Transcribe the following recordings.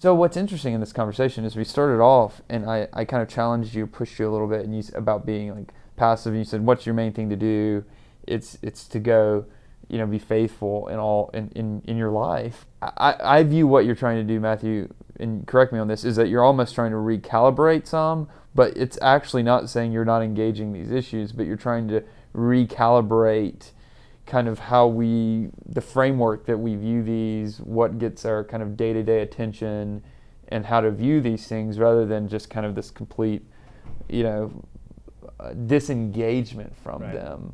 So what's interesting in this conversation is we started off, and I kind of challenged you, pushed you a little bit, and about being like passive. And you said, "What's your main thing to do?" It's to go, be faithful in all in your life. I view what you're trying to do, Matthew, and correct me on this, is that you're almost trying to recalibrate some, but it's actually not saying you're not engaging these issues, but you're trying to recalibrate kind of the framework that we view these, what gets our kind of day-to-day attention, and how to view these things, rather than just kind of this complete, disengagement from them.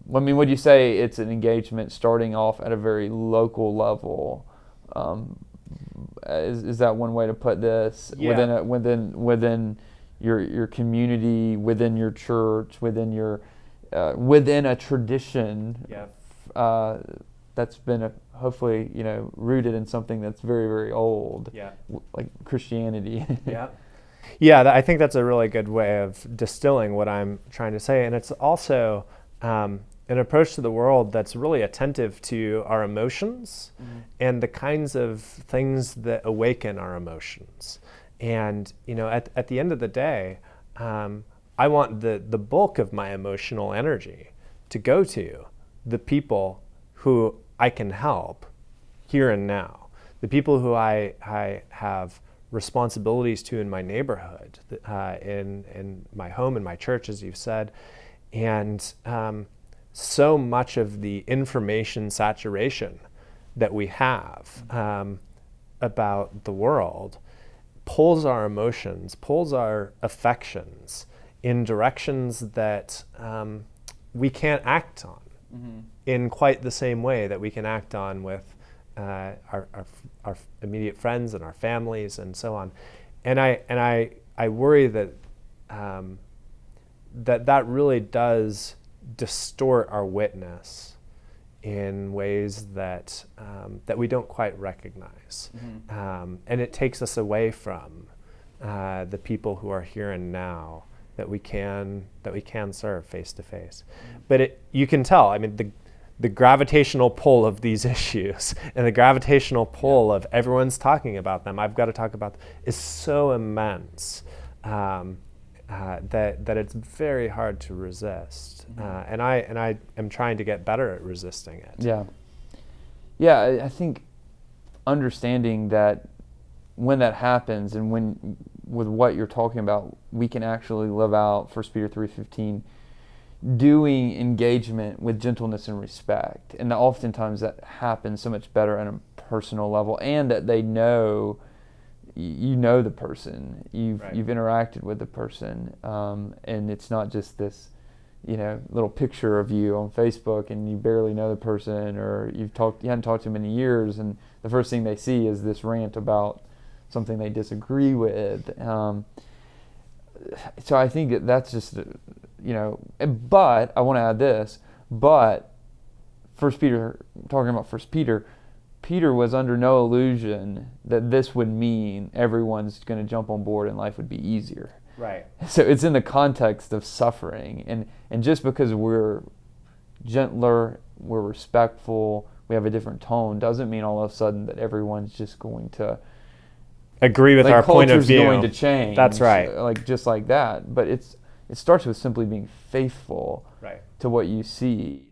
Would you say it's an engagement starting off at a very local level? Is that one way to put this? Yeah. Within your community, within your church, within a tradition, that's been hopefully rooted in something that's very, very old, like Christianity. I think that's a really good way of distilling what I'm trying to say, and it's also an approach to the world that's really attentive to our emotions and the kinds of things that awaken our emotions. And at the end of the day, I want the bulk of my emotional energy to go to the people who I can help here and now, the people who I have responsibilities to in my neighborhood, in my home, in my church, as you've said. And so much of the information saturation that we have about the world pulls our emotions, pulls our affections in directions that we can't act on in quite the same way that we can act on with our immediate friends and our families and so on. And I worry that that really does distort our witness in ways that we don't quite recognize, and it takes us away from the people who are here and now that we can serve face to face. But you can tell. I mean, the gravitational pull of these issues and the gravitational pull of everyone's talking about them, I've got to talk about them, is so immense that it's very hard to resist. And I am trying to get better at resisting it. Yeah, I think understanding that when that happens, and with what you're talking about, we can actually live out 1 Peter 3:15, doing engagement with gentleness and respect. And oftentimes that happens so much better on a personal level, and that they know the person, you've interacted with the person, and it's not just this little picture of you on Facebook and you barely know the person, or you hadn't talked to them in years, and the first thing they see is this rant about something they disagree with. So I think that's just but I want to add this, but talking about First Peter was under no illusion that this would mean everyone's going to jump on board and life would be easier. Right. So it's in the context of suffering, and just because we're gentler, we're respectful, we have a different tone, doesn't mean all of a sudden that everyone's just going to agree with our point of view. Culture's going to change. That's right. Just like that. But it starts with simply being faithful to what you see.